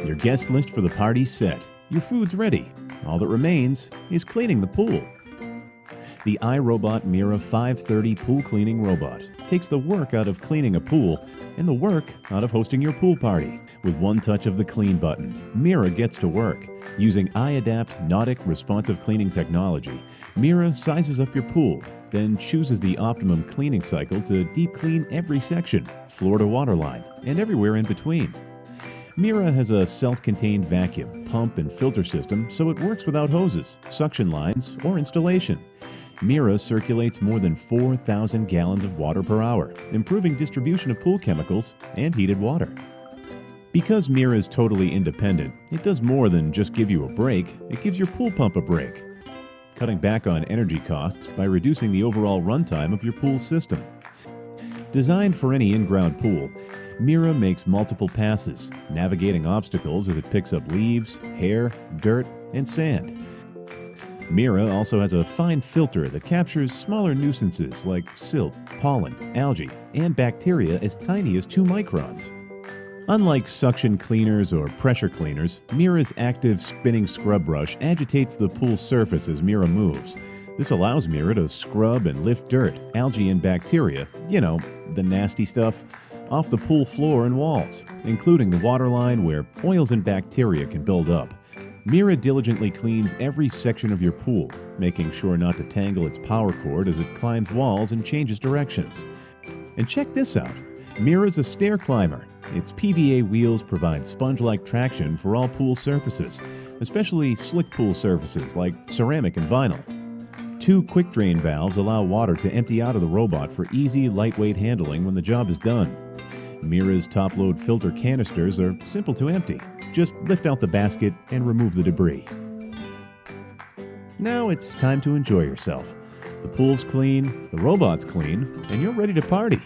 Your guest list for the party's set. Your food's ready. All that remains is cleaning the pool. The iRobot Mira 530 pool cleaning robot takes the work out of cleaning a pool and the work out of hosting your pool party. With one touch of the clean button, Mira gets to work. Using iAdapt Nautic responsive cleaning technology, Mira sizes up your pool, then chooses the optimum cleaning cycle to deep clean every section, floor to waterline, and everywhere in between. Mira has a self-contained vacuum, pump, and filter system, so it works without hoses, suction lines, or installation. Mira circulates more than 4,000 gallons of water per hour, improving distribution of pool chemicals and heated water. Because Mira is totally independent, it does more than just give you a break, it gives your pool pump a break, cutting back on energy costs by reducing the overall runtime of your pool system. Designed for any in-ground pool, Mira makes multiple passes, navigating obstacles as it picks up leaves, hair, dirt, and sand. Mira also has a fine filter that captures smaller nuisances like silt, pollen, algae, and bacteria as tiny as 2 microns. Unlike suction cleaners or pressure cleaners, Mira's active spinning scrub brush agitates the pool surface as Mira moves. This allows Mira to scrub and lift dirt, algae, and bacteria, the nasty stuff, off the pool floor and walls, including the waterline where oils and bacteria can build up. Mira diligently cleans every section of your pool, making sure not to tangle its power cord as it climbs walls and changes directions. And check this out. Mira's a stair climber. Its PVA wheels provide sponge-like traction for all pool surfaces, especially slick pool surfaces like ceramic and vinyl. 2 quick drain valves allow water to empty out of the robot for easy, lightweight handling when the job is done. Mira's top-load filter canisters are simple to empty. Just lift out the basket and remove the debris. Now it's time to enjoy yourself. The pool's clean, the robot's clean, and you're ready to party.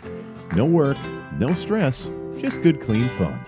No work, no stress, just good clean fun.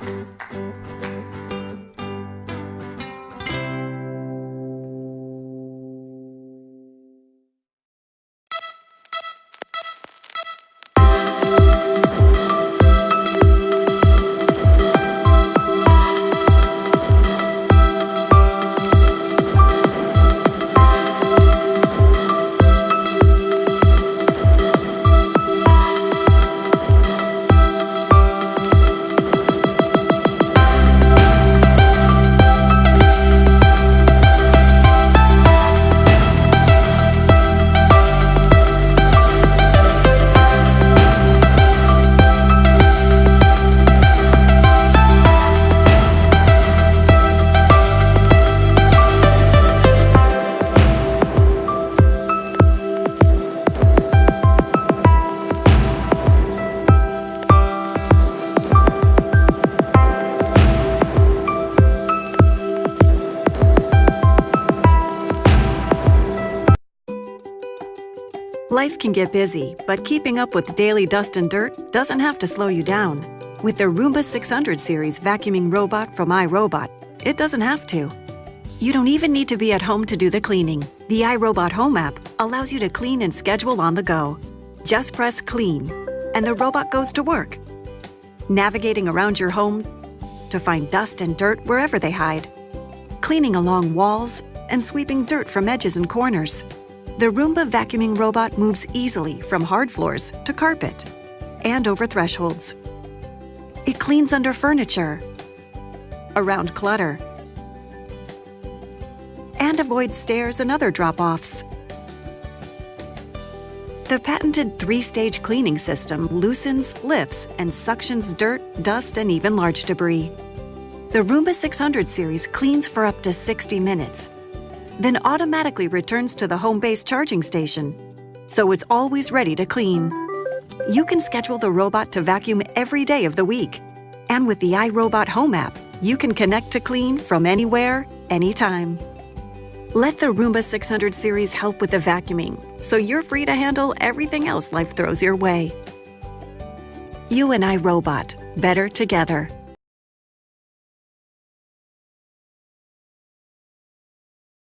Life can get busy, but keeping up with daily dust and dirt doesn't have to slow you down. With the Roomba 600 series vacuuming robot from iRobot, it doesn't have to. You don't even need to be at home to do the cleaning. The iRobot Home app allows you to clean and schedule on the go. Just press Clean, and the robot goes to work, navigating around your home to find dust and dirt wherever they hide, cleaning along walls and sweeping dirt from edges and corners. The Roomba vacuuming robot moves easily from hard floors to carpet and over thresholds. It cleans under furniture, around clutter, and avoids stairs and other drop-offs. The patented 3-stage cleaning system loosens, lifts, and suctions dirt, dust, and even large debris. The Roomba 600 series cleans for up to 60 minutes, then automatically returns to the home-based charging station, so it's always ready to clean. You can schedule the robot to vacuum every day of the week. And with the iRobot Home app, you can connect to clean from anywhere, anytime. Let the Roomba 600 series help with the vacuuming, so you're free to handle everything else life throws your way. You and iRobot, better together.